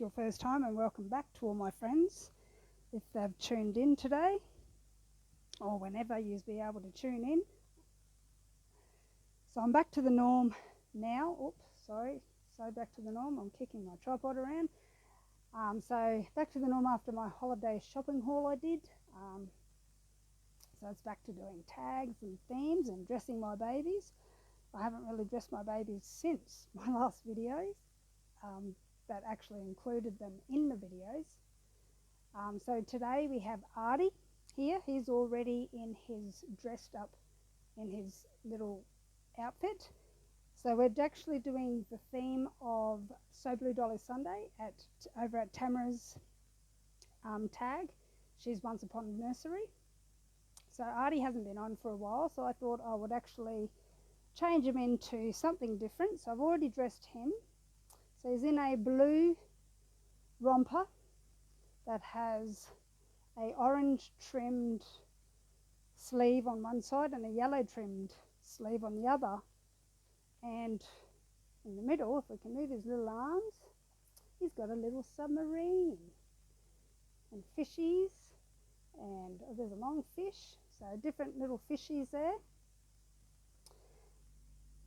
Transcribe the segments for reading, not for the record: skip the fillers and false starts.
your first time, and welcome back to all my friends if they've tuned in today or whenever you'll be able to tune in. So I'm back to the norm now. Back to the norm. I'm kicking my tripod around. So back to the norm after my holiday shopping haul I did. So it's back to doing tags and themes and dressing my babies. I haven't really dressed my babies since my last videos. That actually included them in the videos. So today we have Artie here. He's already in his dressed up in his little outfit. So we're actually doing the theme of So Blue Dolly Sunday over at Tamara's tag. She's Once Upon a Nursery. So Artie hasn't been on for a while, so I thought I would actually change him into something different. So I've already dressed him. So he's in a blue romper that has a orange trimmed sleeve on one side and a yellow trimmed sleeve on the other. And in the middle, if we can move his little arms, he's got a little submarine and fishies, and there's a long fish, so different little fishies there.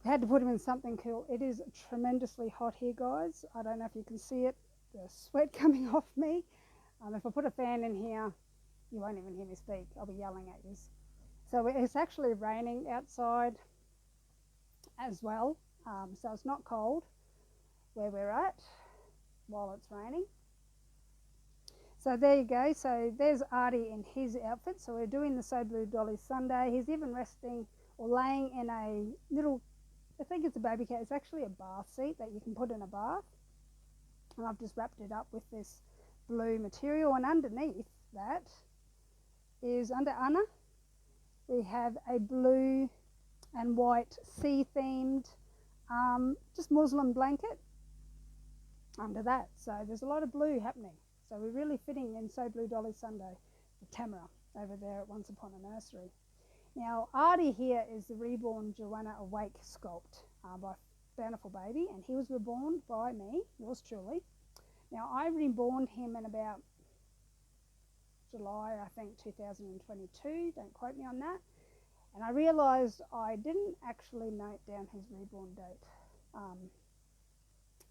I had to put him in something cool. It is tremendously hot here, guys. I don't know if you can see it, the sweat coming off me. If I put a fan in here, you won't even hear me speak. I'll be yelling at you. So it's actually raining outside as well. So it's not cold where we're at while it's raining. So there you go. So there's Artie in his outfit. So we're doing the So Blue Dolly Sunday. He's even resting or laying in a little, I think it's a baby cat. It's actually a bath seat that you can put in a bath. And I've just wrapped it up with this blue material. And underneath that is, under Ana, we have a blue and white sea themed just muslin blanket under that. So there's a lot of blue happening. So we're really fitting in So Blue Dolly Sunday with Tamara over there at Once Upon a Nursery. Now Artie here is the reborn Joanna Awake sculpt by Bountiful Baby, and he was reborn by me, yours truly. Now I reborn him in about July, I think 2022, don't quote me on that. And I realised I didn't actually note down his reborn date.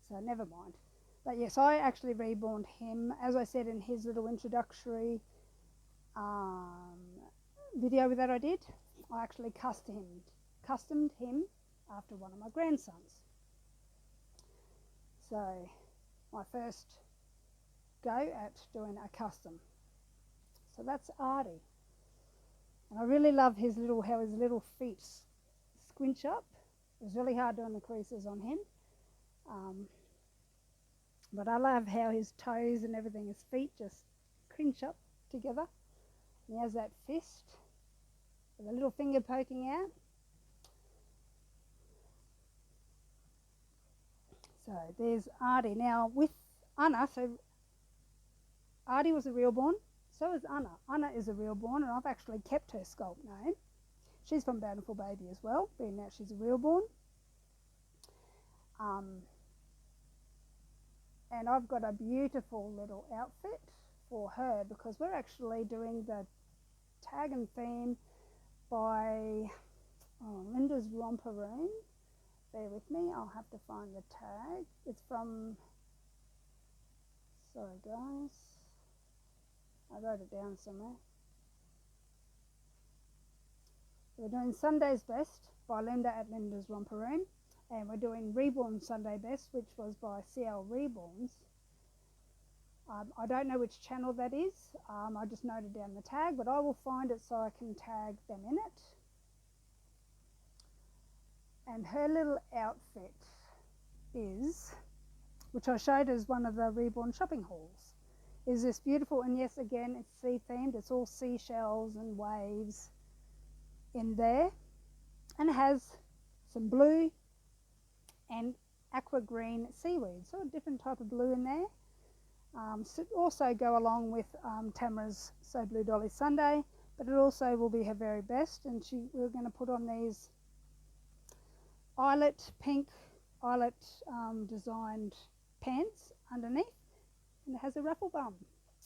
So never mind. But yes, I actually reborn him, as I said in his little introductory video that I did. I actually customed him after one of my grandsons. So my first go at doing a custom. So that's Artie. And I really love how his little feet squinch up. It was really hard doing the creases on him. But I love how his toes and everything, his feet just cringe up together. And he has that fist with a little finger poking out. So there's Artie. Now with Ana, so Artie was a realborn. So is Ana. Ana is a realborn, and I've actually kept her sculpt name. She's from Bountiful Baby as well, being that she's a realborn. And I've got a beautiful little outfit for her because we're actually doing the tag and theme by Linda's Romper Room. Bear with me, I'll have to find the tag. It's from, sorry guys, I wrote it down somewhere. We're doing Sunday's Best by Linda at Linda's Romper Room, and we're doing Reborn Sunday Best, which was by CL Reborns. I don't know which channel that is. I just noted down the tag, but I will find it so I can tag them in it. And her little outfit is, which I showed as one of the Reborn shopping hauls, is this beautiful, and yes, again, it's sea themed. It's all seashells and waves in there, and it has some blue and aqua green seaweed, so a different type of blue in there. So also go along with Tamara's So Blue Dolly Sunday, but it also will be her very best, and we're going to put on these pink eyelet designed pants underneath, and it has a ruffle bum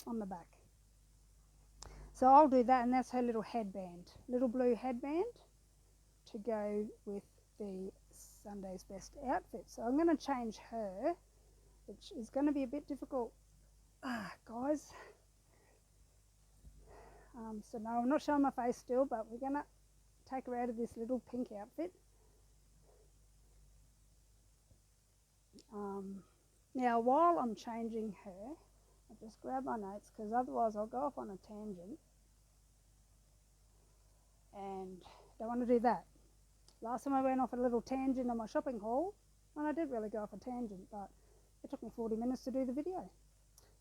on the back. So I'll do that, and that's her little headband, little blue headband to go with the Sunday's Best outfit. So I'm going to change her, which is going to be a bit difficult, guys. So no, I'm not showing my face still, but we're going to take her out of this little pink outfit. Now, while I'm changing her, I'll just grab my notes, because otherwise I'll go off on a tangent, and don't want to do that. Last time I went off a little tangent on my shopping haul, and I did really go off a tangent, but it took me 40 minutes to do the video.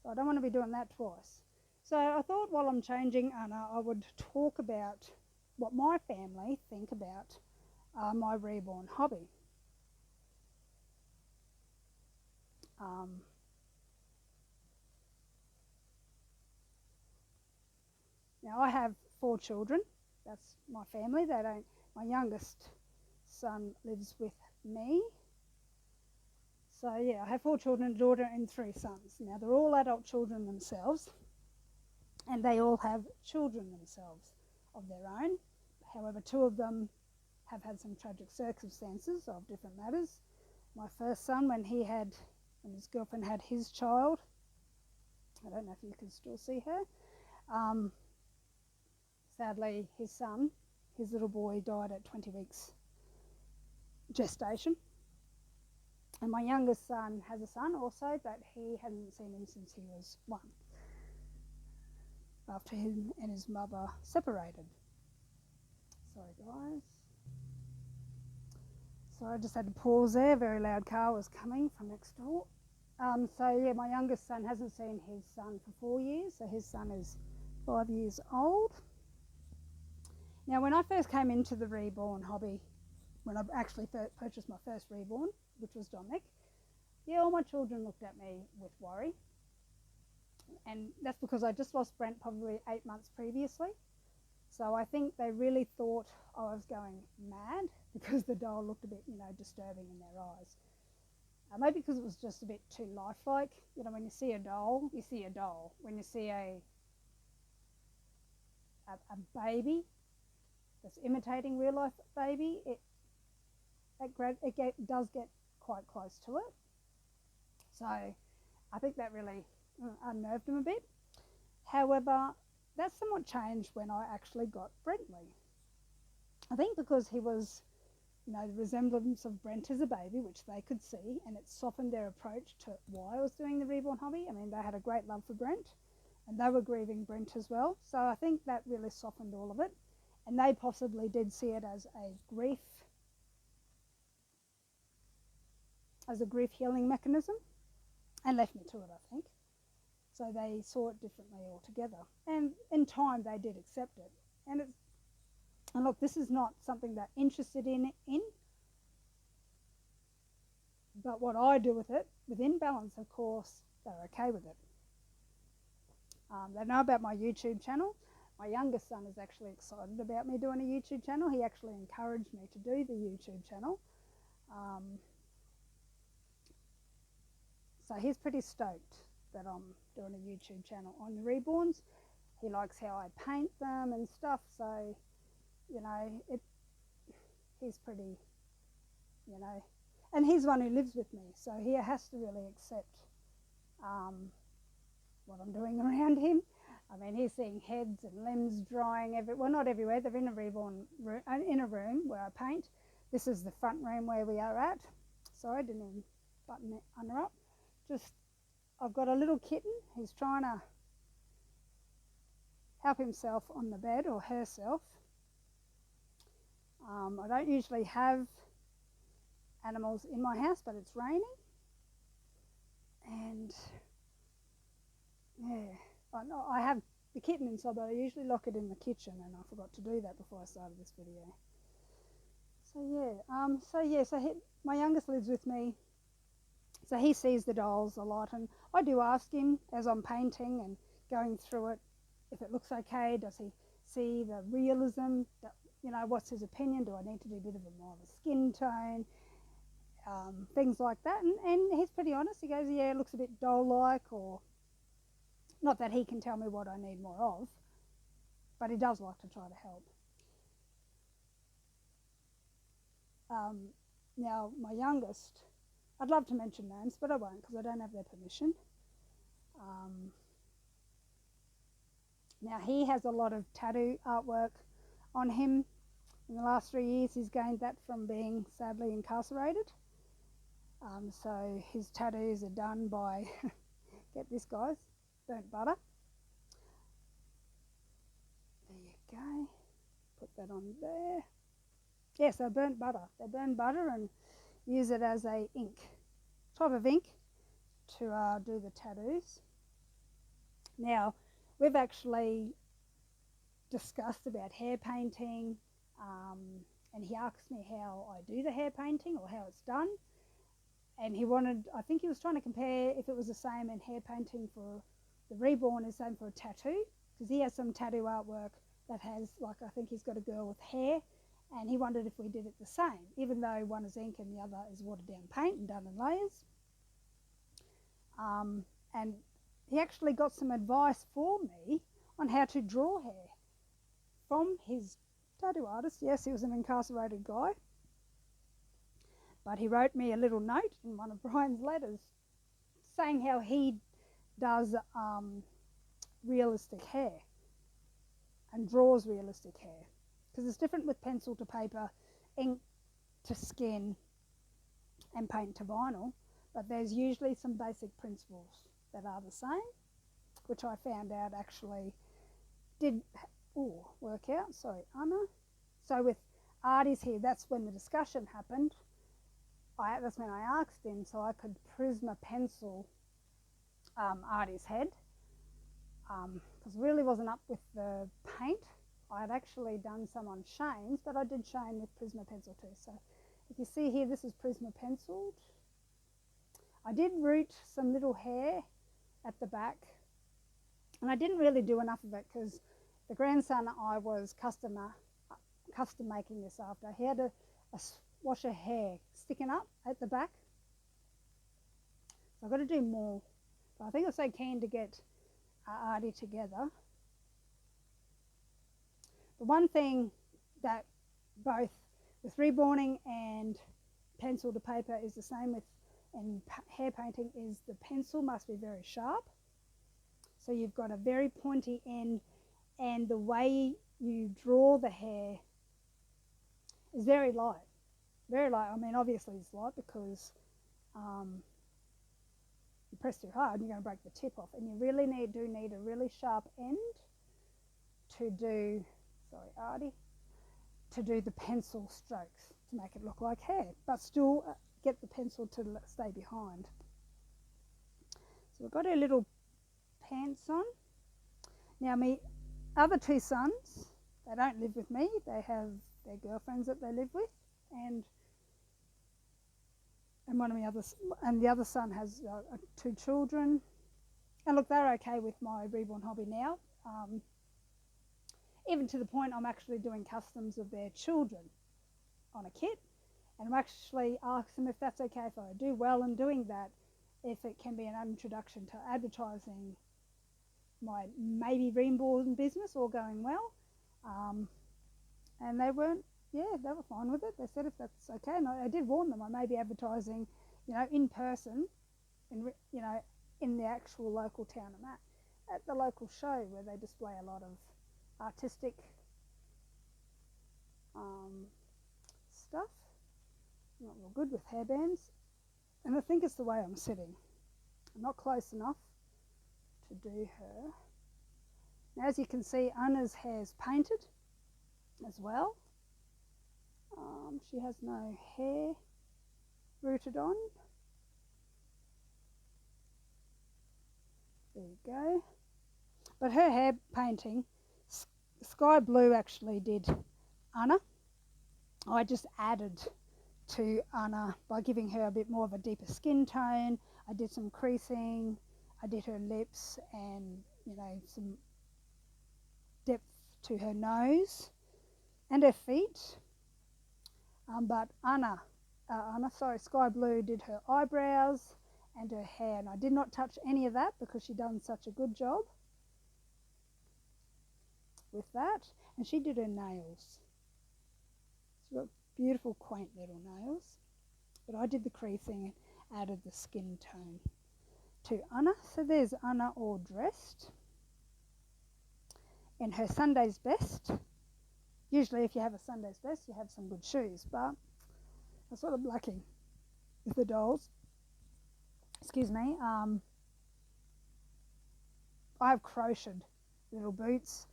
So I don't want to be doing that twice. So I thought while I'm changing Anna, I would talk about what my family think about my reborn hobby. Now I have 4 children. That's my family. My youngest son lives with me. So yeah, I have 4 children, a daughter and 3 sons. Now they're all adult children themselves, and they all have children themselves of their own. However, 2 of them have had some tragic circumstances of different matters. My first son, when his girlfriend had his child, I don't know if you can still see her, sadly his son, his little boy, died at 20 weeks gestation. And my youngest son has a son also, but he hasn't seen him since he was 1, after him and his mother separated. Sorry guys. So I just had to pause there. A very loud car was coming from next door. So yeah, my youngest son hasn't seen his son for 4 years, so his son is 5 years old. Now when I first came into the reborn hobby, when I actually purchased my first reborn, which was Dominic, yeah, all my children looked at me with worry. And that's because I just lost Brent probably 8 months previously. So I think they really thought I was going mad because the doll looked a bit, disturbing in their eyes. Maybe because it was just a bit too lifelike. When you see a doll, you see a doll. When you see a baby that's imitating real life baby, it does get quite close to it. So I think that really unnerved them a bit. However, that somewhat changed when I actually got Brentley. I think because he was, the resemblance of Brent as a baby, which they could see, and it softened their approach to why I was doing the reborn hobby. I mean, they had a great love for Brent, and they were grieving Brent as well. So I think that really softened all of it. And they possibly did see it as a grief healing mechanism, and left me to it, I think. So they saw it differently altogether. And in time, they did accept it. And look, this is not something they're interested in. But what I do with it, within balance, of course, they're okay with it. They know about my YouTube channel. My youngest son is actually excited about me doing a YouTube channel. He actually encouraged me to do the YouTube channel. So he's pretty stoked that I'm doing a YouTube channel on the reborns. He likes how I paint them and stuff, so he's pretty, and he's the one who lives with me, so he has to really accept what I'm doing around him. I mean, he's seeing heads and limbs drying well, not everywhere. They're in a reborn room, in a room where I paint. This is the front room where we are at. Sorry, I didn't even button it under up. I've got a little kitten who's trying to help himself on the bed, or herself. I don't usually have animals in my house, but it's raining. And yeah, I have the kitten inside, but I usually lock it in the kitchen, and I forgot to do that before I started this video. So my youngest lives with me. So he sees the dolls a lot, and I do ask him as I'm painting and going through it if it looks okay. Does he see the realism? What's his opinion? Do I need to do a bit of more of a skin tone? Things like that. And he's pretty honest. He goes, yeah, it looks a bit doll-like, or Not that he can tell me what I need more of, but he does like to try to help. Now, my youngest, I'd love to mention names, but I won't because I don't have their permission. Now, he has a lot of tattoo artwork on him. In the last 3 years, he's gained that from being sadly incarcerated. So his tattoos are done by, get this guys, burnt butter. There you go. Put that on there. Yeah, so burnt butter. They burn butter and use it as a ink, type of ink, to do the tattoos. Now, we've actually discussed about hair painting, and he asked me how I do the hair painting or how it's done. And he wanted, I think he was trying to compare if it was the same in hair painting for the reborn is same for a tattoo, because he has some tattoo artwork that has, like, I think he's got a girl with hair, and he wondered if we did it the same, even though one is ink and the other is watered down paint and done in layers. And he actually got some advice for me on how to draw hair from his tattoo artist. Yes, he was an incarcerated guy, but he wrote me a little note in one of Brian's letters saying how he does realistic hair and draws realistic hair, because it's different with pencil to paper, ink to skin, and paint to vinyl, but there's usually some basic principles that are the same, which I found out actually did work out. Sorry, Anna. So with Artie's here, that's when the discussion happened. That's when I asked him so I could Prisma pencil Artie's head, because really wasn't up with the paint. I had actually done some on Shane's, but I did Shane with Prisma pencil too. So if you see here, this is Prisma penciled. I did root some little hair at the back, and I didn't really do enough of it because the grandson I was custom making this after, he had a wash of hair sticking up at the back, so I've got to do more. But I think I'm so keen to get Artie together. The one thing that both with reborning and pencil to paper is the same with and hair painting is the pencil must be very sharp. So you've got a very pointy end, and the way you draw the hair is very light. Very light. I mean, obviously it's light because you press too hard, you're going to break the tip off. And you really do need a really sharp end to do, sorry Artie, to do the pencil strokes to make it look like hair, but still get the pencil to stay behind. So we've got our little pants on. Now my other two sons, they don't live with me, they have their girlfriends that they live with, and one of my others, and the other son has 2 children, and look, they're okay with my reborn hobby now, even to the point I'm actually doing customs of their children on a kit, and I'm actually asked them if that's okay if I do well in doing that, if it can be an introduction to advertising my maybe reborn business all going well, and they weren't, they were fine with it. They said if that's okay, and I did warn them I may be advertising, in person, in the actual local town I'm at the local show where they display a lot of artistic stuff. Not real good with hairbands, and I think it's the way I'm sitting. I'm not close enough to do her. Now, as you can see, Anna's hair's painted as well. She has no hair rooted on. There you go. But her hair painting, Sky Blue actually did Ana. I just added to Ana by giving her a bit more of a deeper skin tone. I did some creasing, I did her lips, and some depth to her nose and her feet. But Sky Blue did her eyebrows and her hair, and I did not touch any of that because she done such a good job with that. And she did her nails. She's got beautiful quaint little nails, but I did the creasing and added the skin tone to Ana. So there's Ana all dressed in her Sunday's best. Usually if you have a Sunday's best you have some good shoes, but I sort of lacking with the dolls. Excuse me. I have crocheted little boots,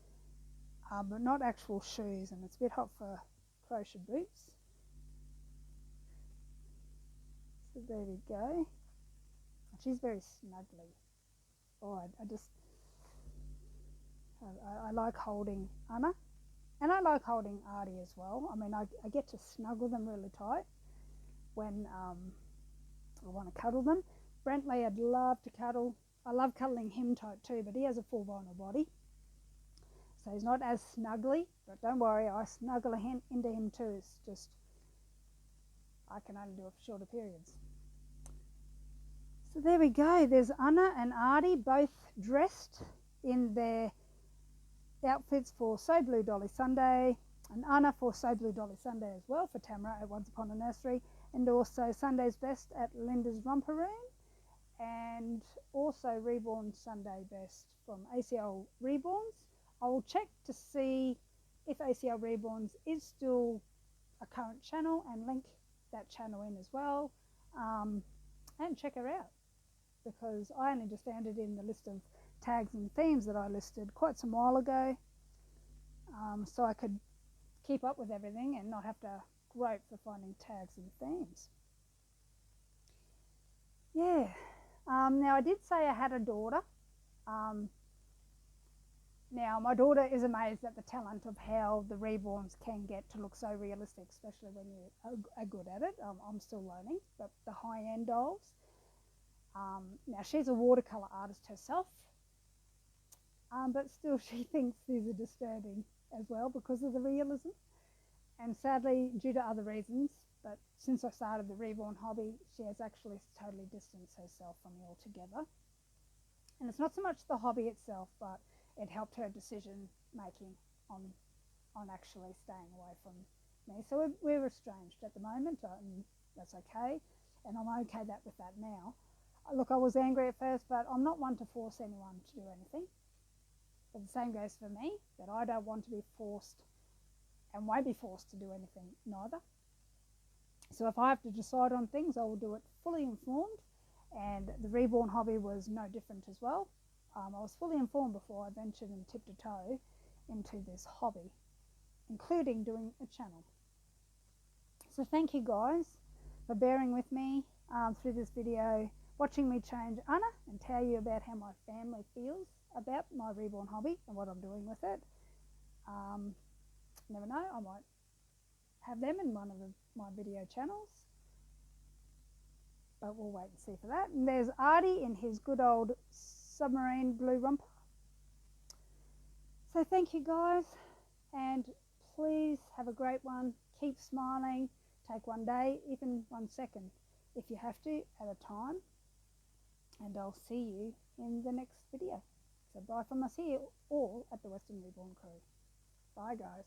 but not actual shoes, and it's a bit hot for crocheted boots. So there we go. She's very snuggly. Oh, I like holding Ana, and I like holding Artie as well. I mean, I get to snuggle them really tight when I want to cuddle them. Brentley, I'd love to cuddle. I love cuddling him tight too, but he has a full vinyl body, so he's not as snuggly. But don't worry, I snuggle into him too. It's just I can only do it for shorter periods. So there we go. There's Ana and Artie both dressed in their outfits for So Blue Dolly Sunday, and Ana for So Blue Dolly Sunday as well for Tamara at Once Upon a Nursery, and also Sunday's Best at Linda's Romper Room, and also Reborn Sunday Best from ACL Reborns. I will check to see if ACL Reborns is still a current channel and link that channel in as well, and check her out, because I only just found it in the list of tags and themes that I listed quite some while ago, so I could keep up with everything and not have to grope for finding tags and themes. Yeah. Now I did say I had a daughter. Now my daughter is amazed at the talent of how the Reborns can get to look so realistic, especially when you are good at it. I'm still learning, but the high-end dolls. Now she's a watercolour artist herself, but still she thinks these are disturbing as well because of the realism, and sadly due to other reasons. But since I started the Reborn hobby, she has actually totally distanced herself from me altogether. And it's not so much the hobby itself, but it helped her decision making on actually staying away from me. So we're estranged at the moment, and that's okay, and I'm okay with that now. Look, I was angry at first, but I'm not one to force anyone to do anything. But the same goes for me, that I don't want to be forced and won't be forced to do anything neither. So if I have to decide on things, I will do it fully informed, and the Reborn hobby was no different as well. I was fully informed before I ventured and tipped a toe into this hobby, including doing a channel. So thank you guys for bearing with me through this video, watching me change Ana and tell you about how my family feels about my Reborn hobby and what I'm doing with it. Never know, I might have them in one of my video channels, but we'll wait and see for that. And there's Artie in his good old submarine blue romper. So thank you guys, and please have a great one. Keep smiling. Take one day, even 1 second if you have to, at a time, and I'll see you in the next video. So bye from us here, all at the Western Reborn crew. Bye guys.